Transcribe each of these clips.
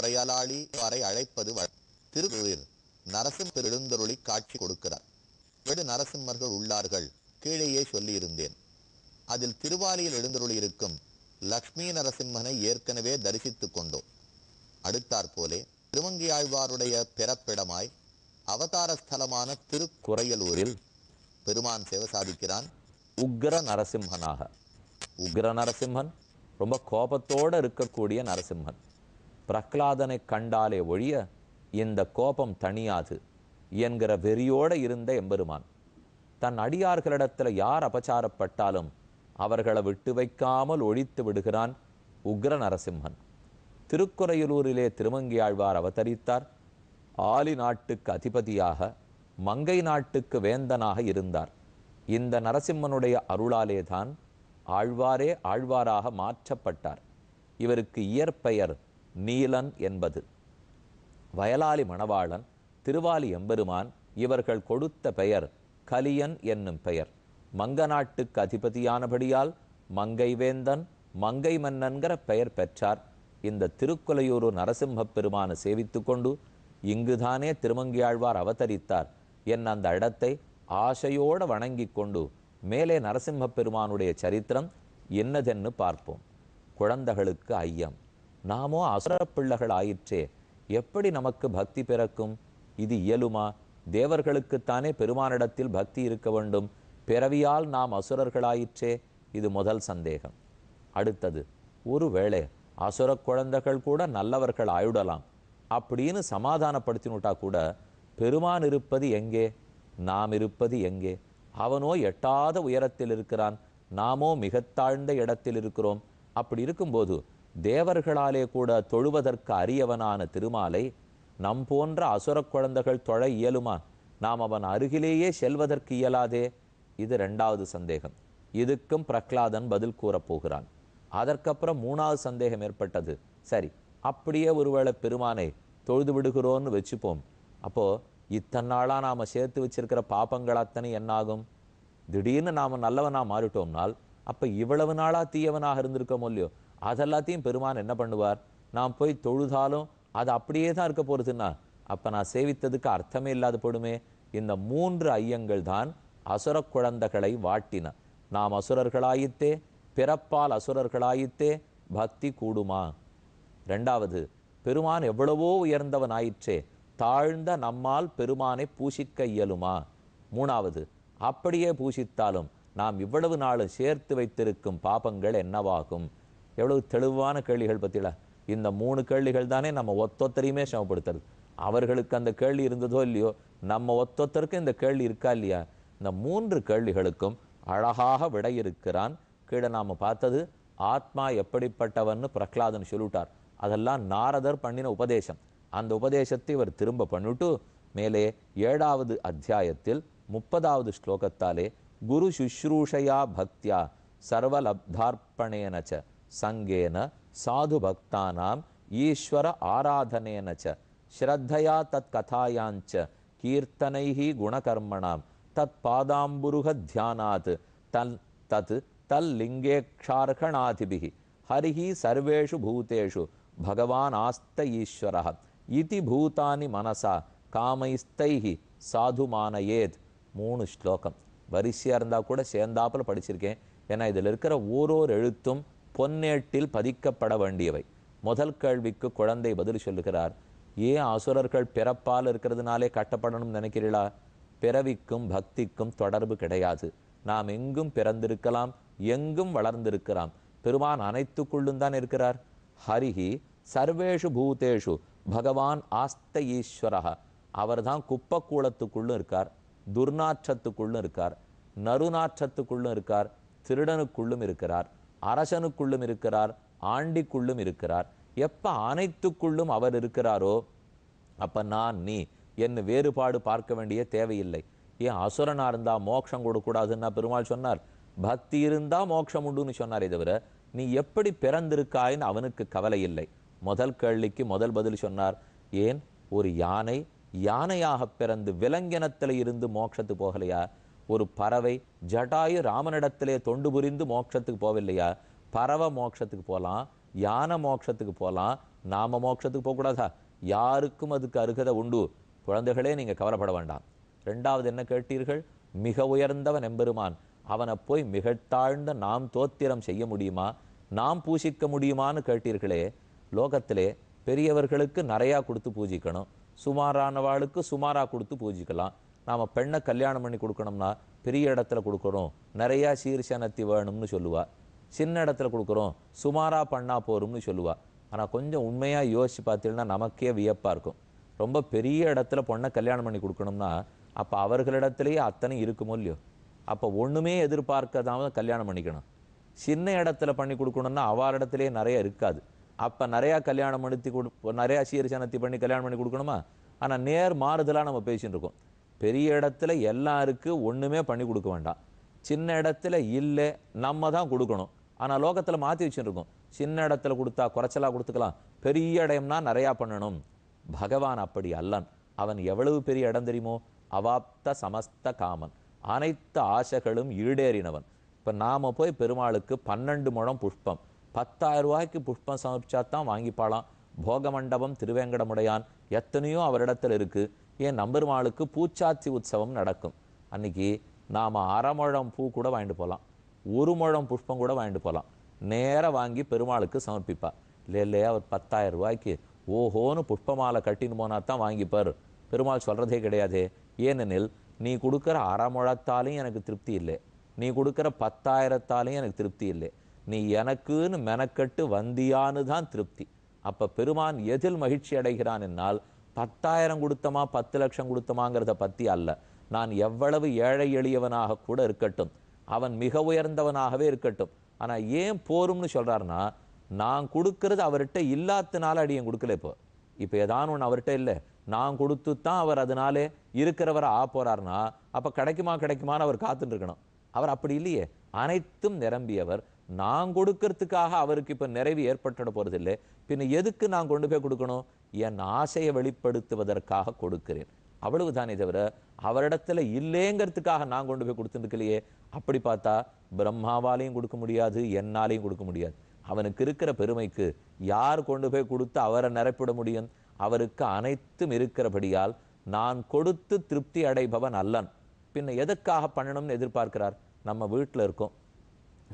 குறையலாளி வரை அழைப்பது திருவூரில் நரசிம்ம எழுந்தருளி காட்சி கொடுக்கிறார். வெடு நரசிம்மர்கள் உள்ளார்கள் கீழேயே சொல்லியிருந்தேன். அதில் திருவாலியில் எழுந்தருளி இருக்கும் லக்ஷ்மி நரசிம்மனை ஏற்கனவே தரிசித்துக் கொண்டோம். அடுத்தாற்போலே திருமங்கியாழ்வாருடைய பிறப்பிடமாய் அவதார ஸ்தலமான திருக்குறையலூரில் பெருமான் சேவை சாதிக்கிறான் உக்ர நரசிம்மனாக. உக்ர நரசிம்மன் ரொம்ப கோபத்தோடு இருக்கக்கூடிய நரசிம்மன். பிரகலாதனை கண்டாலே ஒழிய இந்த கோபம் தணியாது என்கிற வெறியோடு இருந்த எம்பெருமான் தன் அடியார்களிடத்தில் யார் அபச்சாரப்பட்டாலும் அவர்களை விட்டு வைக்காமல் ஒழித்து விடுகிறான் உக்ர நரசிம்மன். திருக்குறையலூரிலே திருமங்கியாழ்வார் அவதரித்தார். ஆலி நாட்டுக்கு அதிபதியாக, மங்கை நாட்டுக்கு வேந்தனாக இருந்தார். இந்த நரசிம்மனுடைய அருளாலேதான் ஆழ்வாரே ஆழ்வாராக மாற்றப்பட்டார். இவருக்கு இயற்பெயர் நீலன் என்பது. வயலாளி மணவாளன், திருவாலி எம்பெருமான் இவர்கள் கொடுத்த பெயர் கலியன் என்னும் பெயர். மங்க நாட்டுக்கு அதிபதியானபடியால் மங்கை வேந்தன், மங்கை மன்னன்கிற பெயர் பெற்றார். இந்த திருக்குலையூரு நரசிம்ம பெருமானை சேவித்து கொண்டு இங்குதானே திருமங்கியாழ்வார் அவதரித்தார் என் அந்த இடத்தை ஆசையோடு வணங்கி கொண்டு மேலே நரசிம்ம பெருமானுடைய சரித்திரம் என்னதென்னு பார்ப்போம். குழந்தைகளுக்கு ஐயம், நாமோ அசுர பிள்ளைகள் ஆயிற்றே, எப்படி நமக்கு பக்தி பிறக்கும்? இது இயலுமா? தேவர்களுக்குத்தானே பெருமானிடத்தில் பக்தி இருக்க வேண்டும். பிறவியால் நாம் அசுரர்களாயிற்றே, இது முதல் சந்தேகம். அடுத்தது, ஒருவேளை அசுர குழந்தைகள் கூட நல்லவர்கள் ஆயுடலாம் அப்படின்னு சமாதானப்படுத்தினுட்டா கூட பெருமான் இருப்பது எங்கே? நாம் இருப்பது எங்கே? அவனோ எட்டாத உயரத்தில் இருக்கிறான், நாமோ மிக தாழ்ந்த இடத்தில் இருக்கிறோம். அப்படி இருக்கும்போது தேவர்களாலே கூட தொழுவதற்கு அரியவனான திருமாலை நம் போன்ற அசுர குழந்தைகள் தொழ இயலுமா? நாம் அவன் அருகிலேயே செல்வதற்கு இயலாதே. இது இரண்டாவது சந்தேகம். இதுக்கும் பிரகலாதன் பதில் கூறப்போகிறான். அதற்கப்புறம் மூணாவது சந்தேகம் ஏற்பட்டது. சரி, அப்படியே ஒருவேளை பெருமானை தொழுது விடுகிறோன்னு வச்சுப்போம். அப்போது இத்தனை நாளாக நாம் சேர்த்து வச்சிருக்கிற பாப்பங்கள் அத்தனை என்னாகும்? திடீர்னு நாம் நல்லவனாக மாறிட்டோம்னால் அப்போ இவ்வளவு நாளாக தீயவனாக இருந்திருக்கோமோ இல்லையோ, அதெல்லாத்தையும் பெருமான் என்ன பண்ணுவார்? நாம் போய் தொழுதாலும் அது அப்படியே தான் இருக்க போகிறதுன்னா அப்போ நான் சேவித்ததுக்கு அர்த்தமே இல்லாத போடுமே. இந்த மூன்று ஐயங்கள் தான் அசுர குழந்தைகளை வாட்டின. நாம் அசுரர்களாயித்தே, பிறப்பால் அசுரர்களாயித்தே, பக்தி கூடுமா? ரெண்டாவது, பெருமான் எவ்வளவோ உயர்ந்தவன் ஆயிற்றே, தாழ்ந்த நம்மால் பெருமானை பூசிக்க இயலுமா? மூணாவது, அப்படியே பூசித்தாலும் நாம் இவ்வளவு நாளும் சேர்த்து வைத்திருக்கும் பாபங்கள் என்னவாகும்? எவ்வளவு தெளிவான கேள்விகள் பற்றில. இந்த மூணு கேள்விகள் தானே நம்ம ஒத்தொத்தரையுமே சமப்படுத்துறது. அவர்களுக்கு அந்த கேள்வி இருந்ததோ இல்லையோ, நம்ம ஒத்தொத்தருக்கும் இந்த கேள்வி இருக்கா இல்லையா? இந்த மூன்று கேள்விகளுக்கும் அழகாக விடை இருக்கிறான். கீழே நாம் பார்த்தது ஆத்மா எப்படிப்பட்டவன்னு பிரகலாதன் சொல்லிட்டார். அதெல்லாம் நாரதர் பண்ணின உபதேசம். அந்த உபதேசத்தை இவர் திரும்ப பண்ணிட்டு மேலே 7வது அத்தியாயத்தில் 30வது ஸ்லோகத்தாலே குரு சுஷ்ரூஷயா பக்தியா சர்வலப்தார்ப்பணேனச்ச சங்கேன சாது பக்தானாம் ஈஸ்வர ஆராதனேனச்ச ஸ்ரத்தையா தத் கதாயாஞ்ச கீர்த்தனைஹி குணகர்மணாம் தத் பாதாம்புருக தியானாத் தத் தல்லிங்கேக்ஷார்கணாதிபிஹி ஹரிஹி சர்வேஷு பூதேஷு பகவான் ஆஸ்த ஈஸ்வரஹ இதி பூதானி மனசா காமைஸ்தைஹி சாதுமானயேத். 3 ஸ்லோகம் வரிசையாக இருந்தால் கூட சேர்ந்தாப்பில் படிச்சிருக்கேன். ஏன்னா இதில் இருக்கிற ஓரோர் எழுத்தும் பொன்னேட்டில் பதிக்கப்பட வேண்டியவை. முதல் கேள்விக்கு குழந்தை பதில் சொல்லுகிறார். ஏன் அசுரர்கள் பிறப்பால் இருக்கிறதுனாலே கட்டப்படணும்னு நினைக்கிறீங்களா? பிறவிக்கும் பக்திக்கும் தொடர்பு கிடையாது. நாம் எங்கும் பிறந்திருக்கலாம், எங்கும் வளர்ந்திருக்கலாம். பெருமான் அனைத்துக்குள்ளும் தான் இருக்கிறார். ஹரிஹி சர்வேஷு பூதேஷு பகவான் ஆஸ்த ஈஸ்வரஹ. அவர் தான் குப்பக்கூளத்துக்குள்ளும் இருக்கார், துர்நாற்றத்துக்குள்ளும் இருக்கார், நறுநாற்றத்துக்குள்ளும் இருக்கார், திருடனுக்குள்ளும் இருக்கிறார், அரசனுக்குள்ளும் இருக்கிறார், ஆண்டிக்குள்ளும் இருக்கிறார். எப்போ அனைத்துக்குள்ளும் அவர் இருக்கிறாரோ அப்போ நான் நீ என்ன வேறுபாடு பார்க்க வேண்டிய தேவையில்லை. ஏன் அசுரனா இருந்தால் மோட்சம் கொடுக்கூடாதுன்னா பெருமாள் சொன்னார்? பக்தி இருந்தால் மோட்சம் உண்டுன்னு சொன்னாரே தவிர நீ எப்படி பிறந்திருக்காயின்னு அவனுக்கு கவலை இல்லை. முதல் கேள்விக்கு முதல் பதில் சொன்னார். ஏன் ஒரு யானை யானையாக பிறந்து விலங்கினத்தில் இருந்து மோட்சத்துக்கு போகலையா? ஒரு பறவை ஜட்டாயு ராமனிடத்திலே தொண்டு புரிந்து மோட்சத்துக்கு போகவில்லையா? பறவை மோட்சத்துக்கு போகலாம், யானை மோட்சத்துக்கு போகலாம், நாம மோட்சத்துக்கு போகக்கூடாதா? யாருக்கும் அதுக்கு அருகதை உண்டு. குழந்தைகளே, நீங்க கவலைப்பட வேண்டாம். ரெண்டாவது என்ன கேட்டீர்கள்? மிக உயர்ந்தவன் எம்பெருமான், அவனை போய் மிகத்தாழ்ந்த நாம் தோத்திரம் செய்ய முடியுமா, நாம் பூசிக்க முடியுமான்னு கேட்டீர்களே. லோகத்திலே பெரியவர்களுக்கு நிறையா கொடுத்து பூஜிக்கணும், சுமாரானவாளுக்கு சுமாராக கொடுத்து பூஜிக்கலாம். நாம் பெண்ணை கல்யாணம் பண்ணி கொடுக்கணும்னா பெரிய இடத்துல கொடுக்குறோம், நிறையா சீர்சனத்தி வேணும்னு சொல்லுவா. சின்ன இடத்துல கொடுக்குறோம், சுமாராக பண்ணா போரும்னு சொல்லுவா. ஆனால் கொஞ்சம் உண்மையாக யோசிச்சு பார்த்தீங்கன்னா நமக்கே வியப்பாக இருக்கும். ரொம்ப பெரிய இடத்துல பொண்ணை கல்யாணம் பண்ணி கொடுக்கணும்னா அப்போ அவர்களிடத்துலேயே அத்தனை இருக்குமோ இல்லையோ? அப்போ ஒன்றுமே எதிர்பார்க்கதான் கல்யாணம் பண்ணிக்கணும். சின்ன இடத்துல பண்ணி கொடுக்கணும்னா அவரிடத்துலேயே நிறைய இருக்காது. அப்போ நிறையா கல்யாணம் நிறையா சீர்சனத்தி பண்ணி கல்யாணம் பண்ணி கொடுக்கணுமா? ஆனால் நேர் மாறுதலாக நம்ம பேசிட்டு இருக்கோம். பெரிய இடத்துல எல்லாம் இருக்குது, ஒன்றுமே பண்ணி கொடுக்க வேண்டாம். சின்ன இடத்துல இல்லை, நம்ம தான் கொடுக்கணும். ஆனால் லோகத்தில் மாற்றி வச்சுருக்கோம். சின்ன இடத்துல கொடுத்தா குறைச்சலாக கொடுத்துக்கலாம், பெரிய இடம்னா நிறையா பண்ணணும். பகவான் அப்படி அல்லன். அவன் எவ்வளவு பெரிய இடம் தெரியுமோ? அவாப்த சமஸ்த காமன், அனைத்து ஆசைகளும் ஈடேறினவன். இப்போ நாம் போய் பெருமாளுக்கு 12 முழம் புஷ்பம், 10,000 ரூபாய்க்கு புஷ்பம் சமர்ப்பிச்சாதான் வாங்கிப்பாளாம். போக மண்டபம் திருவேங்கடமுடையான் எத்தனையோ அவரிடத்தில் இருக்குது. ஏன் நம்பெருமாளுக்கு பூச்சாத்தி உற்சவம் நடக்கும். அன்னைக்கு நாம் 1/2 முழம் பூ கூட வாங்கிட்டு போகலாம், 1 முழம் புஷ்பம் கூட வாங்கிட்டு போகலாம். நேராக வாங்கி பெருமாளுக்கு சமர்ப்பிப்பா. இல்லையா அவர் 10,000 ரூபாய்க்கு ஓஹோன்னு புஷ்பமாலை கட்டின்னு போனா தான் வாங்கிப்பார். பெருமாள் சொல்கிறதே கிடையாதே. ஏனெனில் நீ கொடுக்குற 1/2 முழத்தாலையும் எனக்கு திருப்தி இல்லை, நீ கொடுக்குற 10,000தாலையும் எனக்கு திருப்தி இல்லை, நீ எனக்குன்னு மெனக்கட்டு வந்தியான்னு தான் திருப்தி. அப்போ பெருமான் எதில் மகிழ்ச்சி அடைகிறான் என்னால் 10,000 கொடுத்தமா 10 லட்சம் கொடுத்தமாங்கிறத பற்றி அல்ல. நான் எவ்வளவு ஏழை எளியவனாக கூட இருக்கட்டும், அவன் மிக உயர்ந்தவனாகவே இருக்கட்டும். ஆனால் ஏன் போரும்னு சொல்கிறாருன்னா, நான் கொடுக்கறது அவர்கிட்ட இல்லாதனால அடியன் கொடுக்கல. இப்போ ஏதானு ஒன்று அவர்கிட்ட இல்லை, நான் கொடுத்து தான் அவர் அதனாலே இருக்கிறவரை போறாருன்னா அப்போ கிடைக்குமான்னு அவர் காத்துட்டு இருக்கணும். அவர் அப்படி இல்லையே, அனைத்தும் நிரம்பியவர். நான் கொடுக்கறதுக்காக அவருக்கு இப்போ நிறைவு ஏற்பட்டுட போகிறது இல்லை. பின்ன எதுக்கு நான் கொண்டு போய் கொடுக்கணும்? என் ஆசையை வெளிப்படுத்துவதற்காக கொடுக்கிறேன், அவ்வளவுதானே தவிர அவரிடத்துல இல்லைங்கிறதுக்காக நான் கொண்டு போய் கொடுத்துருக்கலையே. அப்படி பார்த்தா பிரம்மாவாலையும் கொடுக்க முடியாது, என்னாலையும் கொடுக்க முடியாது. அவனுக்கு இருக்கிற பெருமைக்கு யார் கொண்டு போய் கொடுத்து அவரை நிரப்பிட முடியும்? அவருக்கு அனைத்தும் இருக்கிறபடியால் நான் கொடுத்து திருப்தி அடைபவன் அல்லன். பின்ன எதுக்காக பண்ணணும்னு எதிர்பார்க்கிறார்? நம்ம வீட்டில் இருக்கோம்,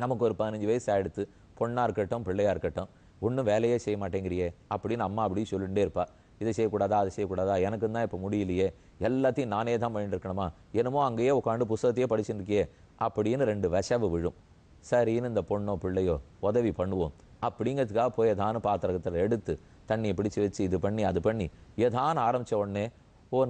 நமக்கு ஒரு 15 வயசு ஆகிடுத்து, பொண்ணாக இருக்கட்டும் பிள்ளையாக இருக்கட்டும், ஒன்றும் வேலையே செய்ய மாட்டேங்கிறியே அப்படின்னு அம்மா அப்படி சொல்லிகிட்டே இருப்பா. இதை செய்யக்கூடாதா அதை செய்யக்கூடாதா, எனக்கு தான் இப்போ முடியலையே, எல்லாத்தையும் நானே தான் பண்ணிட்டு இருக்கணுமா, என்னமோ அங்கேயே உட்காந்து புத்தகத்தையே படிச்சுட்டு இருக்கியே அப்படின்னு 2 விஷவு விழும். சரின்னு இந்த பொண்ணோ பிள்ளையோ உதவி பண்ணுவோம் அப்படிங்கிறதுக்காக போய் ஏதானு பாத்திரத்தில் எடுத்து தண்ணியை பிடிச்சி வச்சு இது பண்ணி அது பண்ணி ஏதானு ஆரம்பித்த உடனே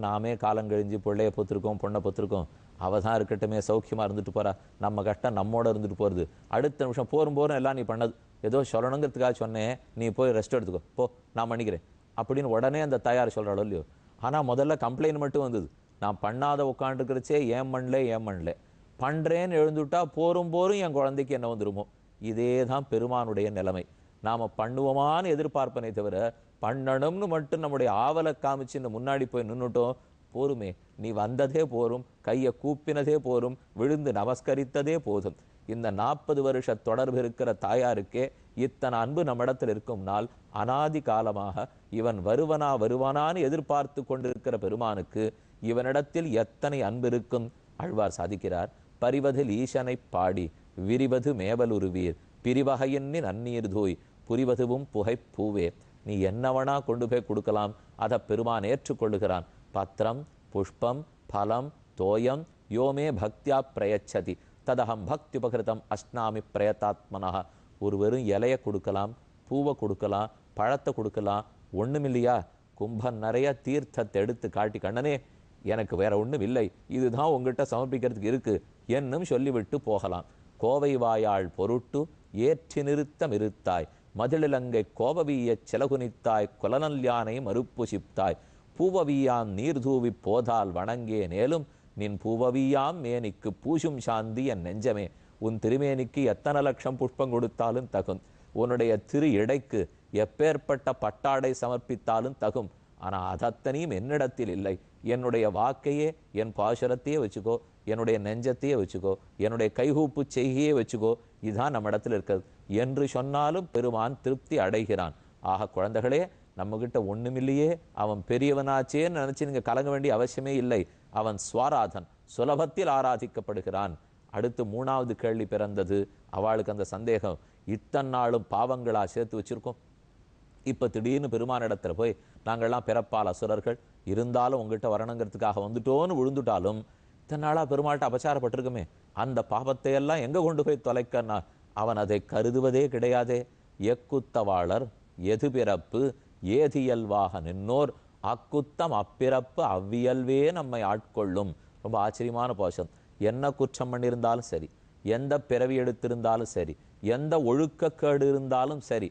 நாமே காலங்கழிஞ்சு பிள்ளைய பொத்திருக்கோம் பொண்ணை பொத்திருக்கோம், அவள் தான் இருக்கட்டுமே சௌக்கியமாக இருந்துட்டு போகிறா, நம்ம கஷ்டம் நம்மோட இருந்துட்டு போகிறது, அடுத்த நிமிஷம் போரும் எல்லாம் நீ பண்ணது ஏதோ சொல்லணுங்கிறதுக்காக சொன்னேன், நீ போய் ரெஸ்ட் எடுத்துக்கோ போ நான் பண்ணிக்கிறேன் அப்படின்னு உடனே அந்த தயார் சொல்கிறாளோ இல்லையோ. ஆனால் முதல்ல கம்ப்ளைண்ட் மட்டும் வந்தது, நான் பண்ணாத உட்காந்துருக்கிறச்சே ஏன் பண்ணல பண்ணுறேன்னு எழுந்துவிட்டா போரும் என் குழந்தைக்கு என்ன வந்துருமோ. இதே தான் பெருமானுடைய நிலைமை. நாம் பண்ணுவோமான்னு எதிர்பார்ப்பனே தவிர பண்ணணும்னு மட்டும் நம்முடைய ஆவலை காமிச்சுன்னு முன்னாடி போய் நின்றுட்டோம். போருமே, நீ வந்ததே போரும், கையை கூப்பினதே போரும், விழுந்து நமஸ்கரித்ததே போதும். இந்த 40 வருஷ தொடர்பு இருக்கிற தாயாருக்கே இத்தனை அன்பு நம்மிடத்தில் இருக்கும் நாள் அனாதி காலமாக இவன் வருவானான்னு எதிர்பார்த்து கொண்டிருக்கிற பெருமானுக்கு இவனிடத்தில் எத்தனை அன்பு இருக்கும்? ஆழ்வார் சாதிக்கிறார், பரிவதில் ஈசனை பாடி விரிவது மேவலுருவீர் பிரிவகையின்னி நன்னீர் தூய் புரிவதுவும் புகை பூவே. நீ என்னவனா கொண்டு போய் கொடுக்கலாம், அதை பெருமான் ஏற்றுக்கொள்ளுகிறான். பத்திரம் புஷ்பம் பலம் தோயம் யோமே பக்தியா பிரயச்சதி ததகம் பக்தி உபகிருதம் அஸ்னாமி பிரயத்தாத்மனா. ஒரு வெறும் இலையை கொடுக்கலாம், பூவை கொடுக்கலாம், பழத்தை கொடுக்கலாம், ஒண்ணுமில்லையா கும்பம் நிறைய தீர்த்தத்தை எடுத்து காட்டி கண்ணனே எனக்கு வேற ஒன்றும் இல்லை, இதுதான் உங்ககிட்ட சமர்ப்பிக்கிறதுக்கு இருக்கு என்னும் சொல்லிவிட்டு போகலாம். கோவை வாயாள் பொருட்டு ஏற்றி நிறுத்தம் இருத்தாய் மதிலங்கை கோபவீய செலகுனித்தாய் கொலநல்யானை மறுப்புசித்தாய் பூவவியாம் நீர்தூவி போதால் வணங்கே நேலும் நின் பூவவியாம் மேனிக்கு பூசும் சாந்தி என் நெஞ்சமே. உன் திருமேனிக்கு எத்தனை லட்சம் புஷ்பம் கொடுத்தாலும் தகும், உன்னுடைய திரு இடைக்கு எப்பேற்பட்ட பட்டாடை சமர்ப்பித்தாலும் தகும். ஆனால் அதத்தனையும் என்னிடத்தில் இல்லை. என்னுடைய வாக்கையே என் பாசுரத்தையே வச்சுக்கோ, என்னுடைய நெஞ்சத்தையே வச்சுக்கோ, என்னுடைய கைகூப்பு செய்கையே வச்சுக்கோ, இதுதான் நம்ம இடத்துல இருக்கிறது என்று சொன்னாலும் பெருமான் திருப்தி அடைகிறான். ஆக குழந்தைகளே, நம்மகிட்ட ஒண்ணுமில்லையே, அவன் பெரியவனாச்சேன்னு நினைச்சு நீங்க கலங்க வேண்டிய அவசியமே இல்லை. அவன் ஸ்வாராதன், சுலபத்தில் ஆராதிக்கப்படுகிறான். அடுத்து 3வது கேள்வி பிறந்தது. அவளுக்கு அந்த சந்தேகம், இத்தனை நாளும் பாவங்களா சேர்த்து வச்சிருக்கோம், இப்ப திடீர்னு பெருமானிடத்துல போய் நாங்கள்லாம் பிறப்பால் அசுரர்கள், இருந்தாலும் உங்ககிட்ட வரணுங்கிறதுக்காக வந்துட்டோன்னு விழுந்துட்டாலும் இத்தனை நாளா பெருமாள்கிட்ட அபச்சாரப்பட்டிருக்குமே, அந்த பாவத்தை எல்லாம் எங்க கொண்டு போய் தொலைக்கன்னா அவன் அதை கருதுவதே கிடையாதே. எக்குத்தவாளர் எது பிறப்பு ஏதியல்வாக நின்னோர் அக்குத்தம் அப்பிறப்பு அவ்வியல்வே நம்மை ஆட்கொள்ளும். ரொம்ப ஆச்சரியமான போஷம். என்ன குற்றம் பண்ணியிருந்தாலும் சரி, எந்த பிறவி எடுத்திருந்தாலும் சரி, எந்த ஒழுக்கக்கேடு இருந்தாலும் சரி,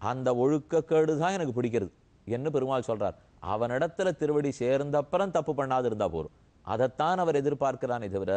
அந்த ஒழுக்கக்கேடு தான் எனக்கு பிடிக்கிறது என்ன பெருமாள் சொல்றார். அவனிடத்துல திருவடி சேர்ந்தப்புறம் தப்பு பண்ணாது இருந்தா போறோம். அதைத்தான் அவர் எதிர்பார்க்கிறானே தவிர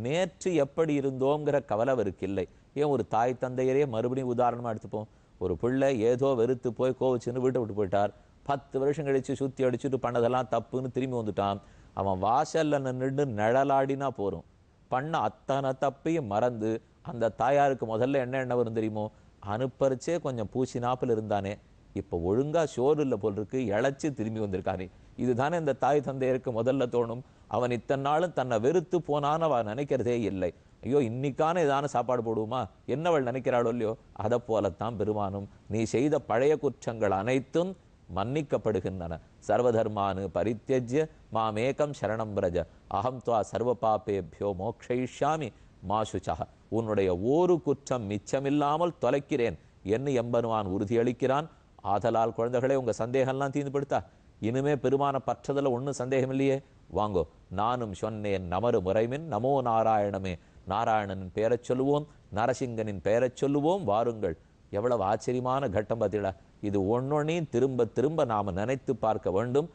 நேற்று எப்படி இருந்தோங்கிற கவலை அவருக்கு இல்லை. ஏன் ஒரு தாய் தந்தையரே மறுபடியும் உதாரணமா எடுத்துப்போம். ஒரு பிள்ளை ஏதோ வெறுத்து போய் கோவிச்சுன்னு வீட்டை விட்டு போயிட்டார். 10 வருஷம் கழிச்சு சுத்தி அடிச்சுட்டு பண்ணதெல்லாம் தப்புன்னு திரும்பி வந்துட்டான். அவன் வாசல்ல நின்று நிழலாடினா போறோம். பண்ண அத்தனை தப்பையும் மறந்து அந்த தாயாருக்கு முதல்ல என்ன வரும் தெரியுமோ, அனுப்பரிச்சே கொஞ்சம் பூசினாப்பில் இருந்தானே, இப்ப ஒழுங்கா சோறு இல்லை போல் இருக்கு, இழைச்சு திரும்பி வந்திருக்கானே. இதுதானே இந்த தாய் தந்தையருக்கு முதல்ல தோணும். அவன் இத்தனை நாளும் தன்னை வெறுத்து போனான்னு அவன் நினைக்கிறதே இல்லை. ஐயோ இன்னைக்கான ஏதான சாப்பாடு போடுவோமா என்னவள் நினைக்கிறாளோ இல்லையோ, அதை போலத்தான் பெருமானும். நீ செய்த பழைய குற்றங்கள் அனைத்தும் மன்னிக்கப்படுகின்றன. சர்வதர்மானு பரித்யஜ்ய மாமேகம் சரணம் பிரஜ அகம் துவா சர்வ பாபேபியோ மோக்ஷயிஷ்யாமி மாசுச்சா. உன்னுடைய ஒரு குற்றம் மிச்சமில்லாமல் தொலைக்கிறேன் என்று எம்பெருமான் உறுதியளிக்கிறான். ஆதலால் குழந்தைகளே, உங்க சந்தேகம்லாம் தீர்ந்துபடுத்தா. இனிமே பெருமான பற்றதில் ஒன்றும் சந்தேகம் இல்லையே. வாங்கோ, நானும் சொன்னேன் நமரு முறைமின் நமோ நாராயணமே. நாராயணனின் பெயரைச் சொல்லுவோம், நரசிங்கனின் பெயரைச் சொல்லுவோம், வாருங்கள். எவ்வளவு ஆச்சரியமான கட்டம் பார்த்தீங்களா. இது ஒன்னொன்னையும் திரும்ப திரும்ப நாம நினைத்து பார்க்க வேண்டும்.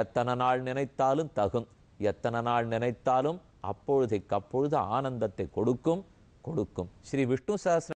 எத்தனை நாள் நினைத்தாலும் தகும், எத்தனை நாள் நினைத்தாலும் அப்பொழுதைக்கு அப்பொழுது ஆனந்தத்தை கொடுக்கும். ஸ்ரீ விஷ்ணு சஹஸ்ர